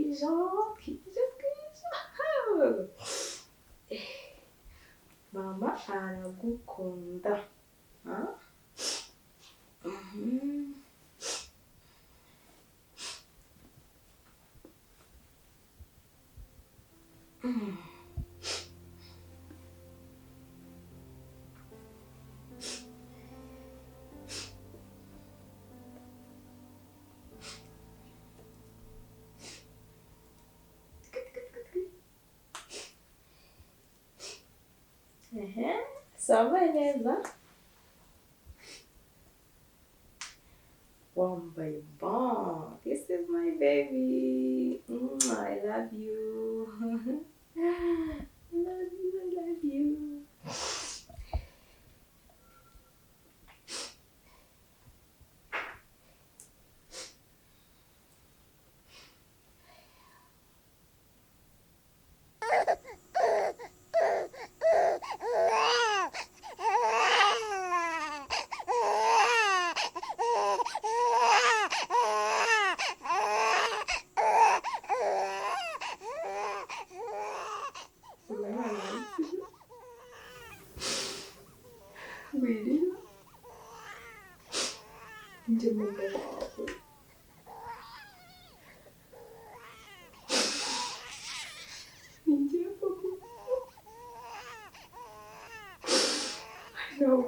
kija. Mama aragukunda. Sawa neza. Wambaye bon. This is my baby. I love you. I love you. Really? No.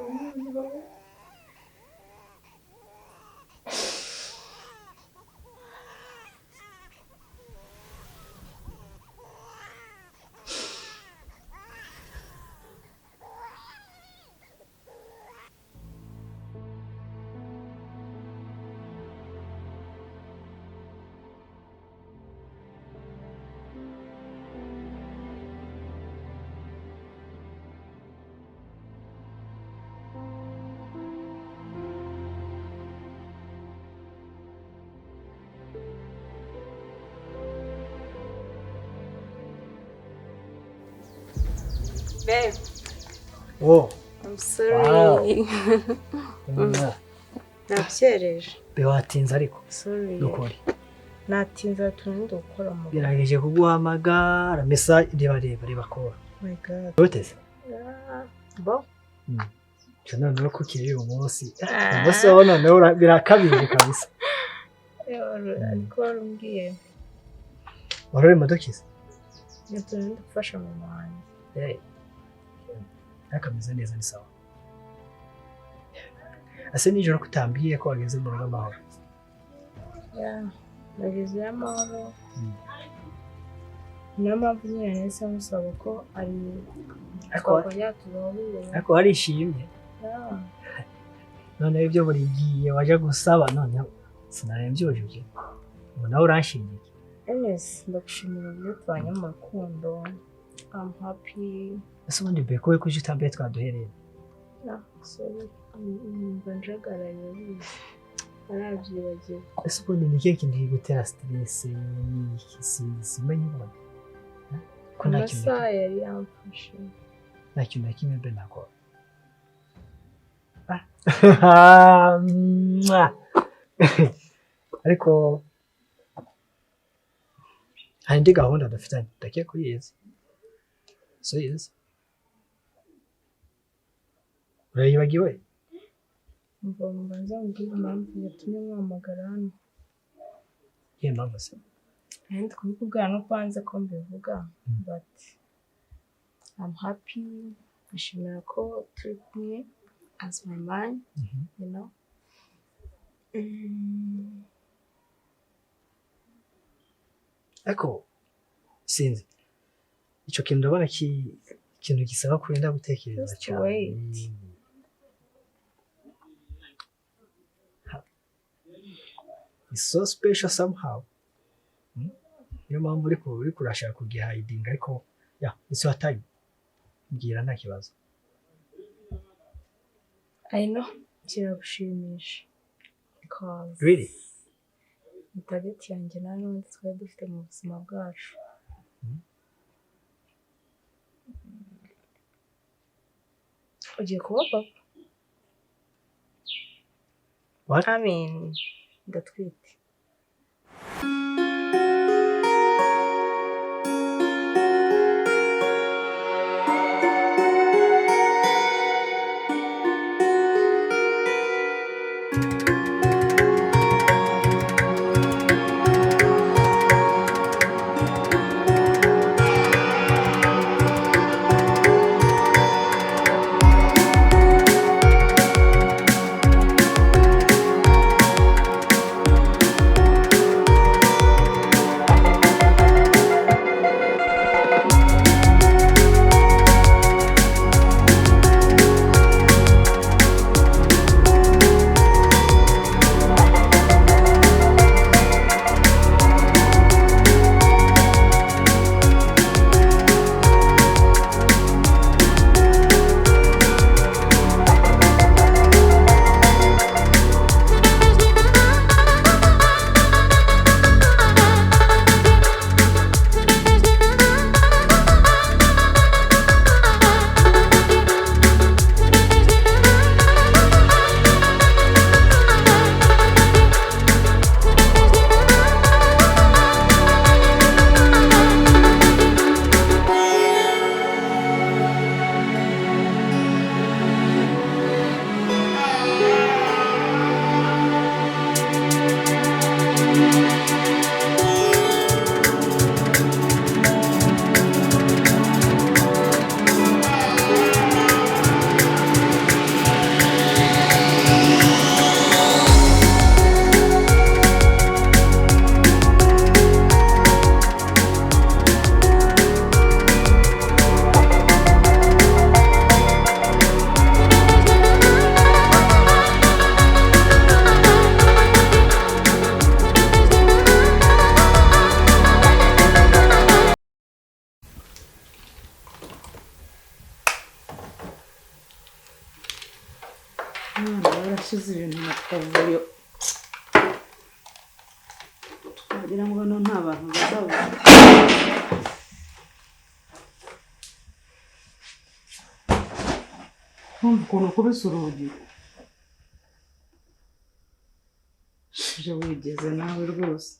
Babe. Oh. I'm sorry. Wow. Nakukereje. Be watinze ariko. Sorry. Dukore. Natinze tundi ukora mu. Birageje kuguhamagara message reba ko. Oh my god. Uteze? Bo. Cyane no kukiri umunsi. Umunsi wona no birakabije kabisa. Ariko warumbwiye. Warore modokize? Tundi gufasha mama wanjye. Akameze neza ni sawa. Ase nijoro kutambiye ko wageze mu rugo amahoro. Nageze amahoro. Mpamvu nyine nahise musaba ko ari ako arishimye. None ibyo buri giye waje gusaba none sinarembyujuje. Ngo nawe uranshingiye. Yes, ndakushimira byo twanya mu rukundo. I'm happy. Ese ubundi beko we kuje utambiye twaduhereye. Sorry. Banjagaraye. Arabyibagiwe. Ese ubundi ni ikihe kintu gitera stress simenye ubona. Ko nta kintu yari yamfashe. Nta kintu na kimwe mbe nakora. Ariko hari indi gahunda dufitanye ndakiye kuri yezi. So yes. Urayibagiwe? Mbanza mbwira impamvu yatumye mwamagara hano. Iyo mpamvu se? Ndi kubikubwira no kwanza ko mbivuga, but I'm happy. Nishimira ko turi kumwe as my man, you know. Ako sinzi. Ico kintu ndabona ikintu gisaba kurinda gutekereza cyane. It's so special somehow. Niyo mpamvu uri kurashaka kugihiding ariko it's your time. Mbwira nta kibazo. I know. Kiragushimisha. Because Really? target yanjye n'undi twari dufite mu buzima bwacu. Ugiye kuba papa? What? I mean, ndatwite. barashize ibintu mu kavuyo wagira ngo hano nta bantu bazabona ukuntu kubise urugi je wigeze nawe rwose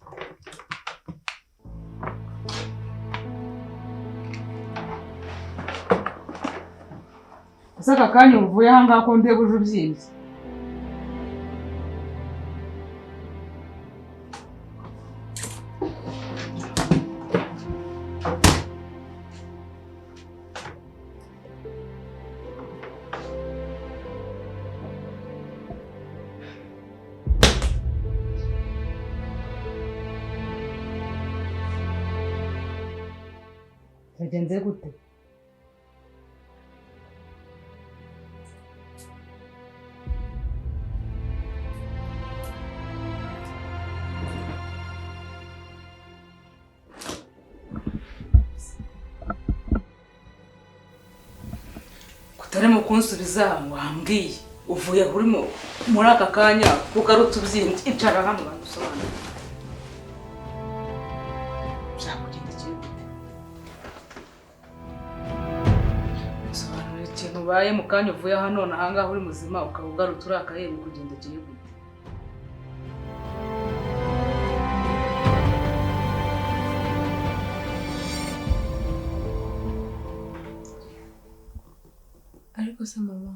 aka kanya uvuye aha ngaha ko ndeba uje ubyimbye byagenze gute kutarimo kunsubiza wambwiye uvuye urimo muri aka kanya kugaruta ubyimbye icara hano banusobanura ubaye mu kanya uvuye hano none aha ngaha uri muzima ukaba ugarutse uri akaheri kugendekeye gute ariko se mama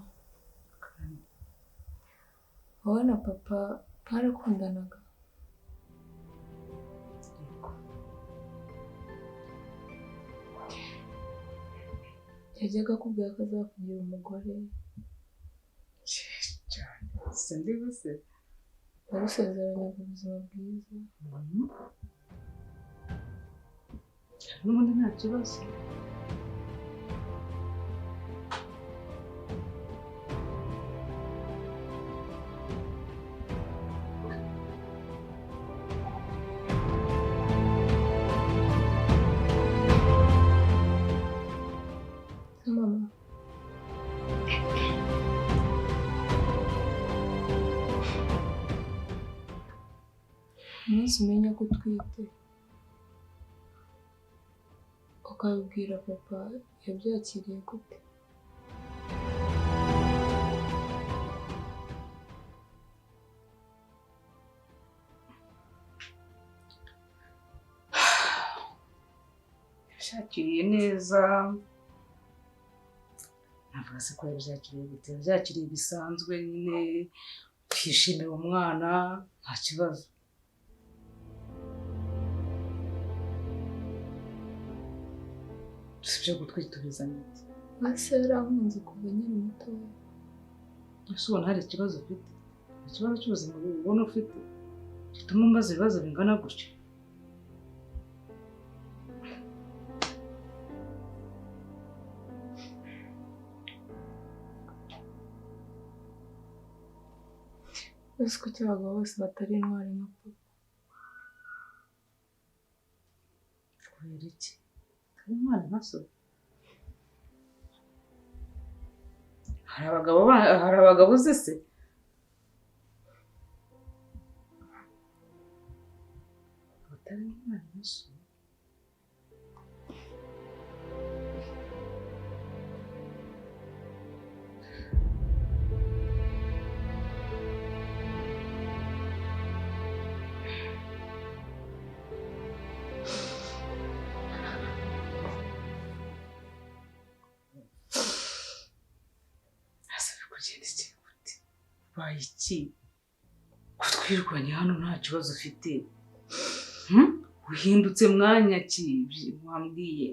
wowe na papa mwarakundanaga yajyaga akubwira ko azakugira umugore cyane sindi guse bagusezeranya ku buzima bwiza n'ubundi nta kibazo mama umunsi umenya ko utwite ukabibwira papa yabyakiriye gute yashakiriye neza navuga se ko yabyakiriye gute yabyakiriye bisanzwe nyine twishimira umwana nta kibazo sibyo gutwituriza neza base yarankunze kuva nyiri mutoya ese ubona hari ikibazo ufite ikibazo cy'ubuzima ubona ufite gituma umbaza ibibazo bingana gutyo ese ko abagabo bose batari intwari nka papa kubera iki hari umwana nka so hari abagabo uzi se batari umwana nka so baye iki kutwirwanya hano nta kibazo ufite uhindutse mwanya ki wambwiye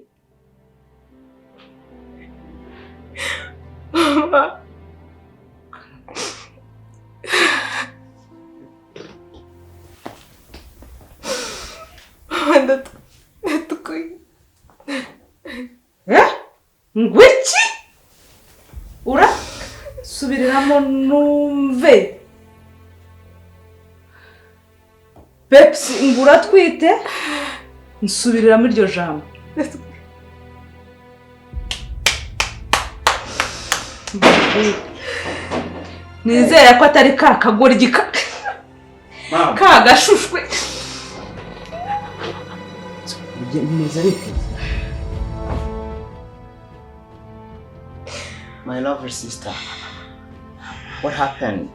mama ndatukuye ngwiki ura subiriramo numve Pepsi ngura twite nsubiriramo iryo jambo nizera ko atari ka kagoryi ka gashushwe. Bimeze bite? My lovely sister, what happened?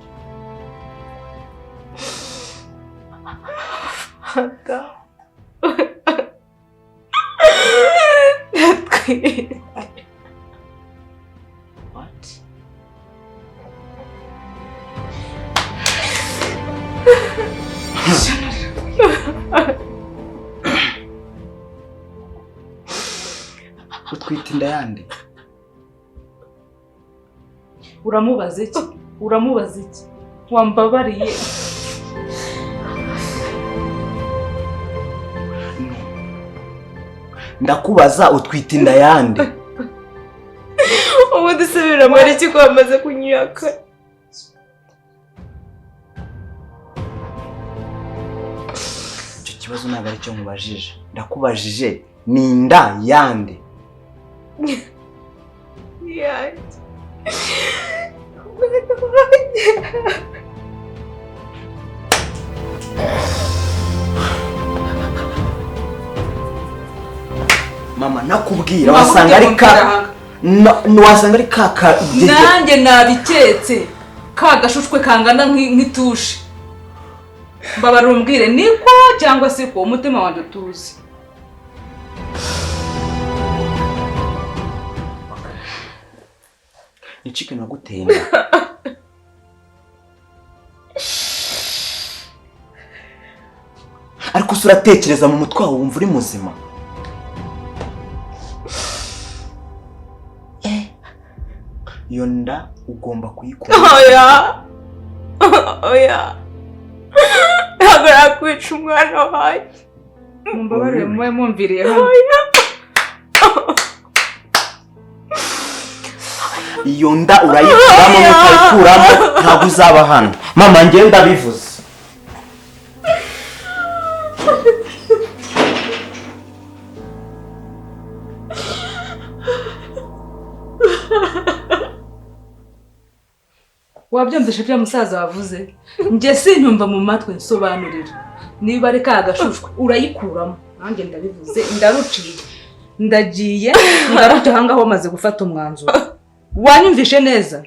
What? Utwite inda yande? Uramubaza iki? Uramubaza iki? Wambabariye. Ndakubaza utwite inda yande? Ubu dusubira muri iki ko bamaze kunyaka. Icyo kibazo ntabwo ari cyo mubajije. Ndakubajije ni inda yande? Yandi. Mama nakubwira wasanga ari wasanga ari kaka. Nanjye nabiketse ka gashushwe kangana nk'itushi. Mbabara umbwire niko cyangwa se ko umutima wanjye tuzi. Ni chicken waguteye inda? Ariko uratekereza mu mutwe wawe wumva uri muzima? Iyo nda ugomba kuyikura. Oya. Ntabwo nakwica umwana wanjye. Mumbabarire mwe mumviriye hano. Iyo nda urayikuramo n'utayikuramo ntabwo uzaba hano. Mama njye ndabivuze. Wabyumvise bya musaza wavuze? Nje sinyumva mu matwe nsobanurira. Niba ari ka gashushwe urayikuramo. Nanjye ndabivuze ndaruciye. Ndagiye ndaruta hanga aho maze gufata umwanzuro. Wanyumvishe neza?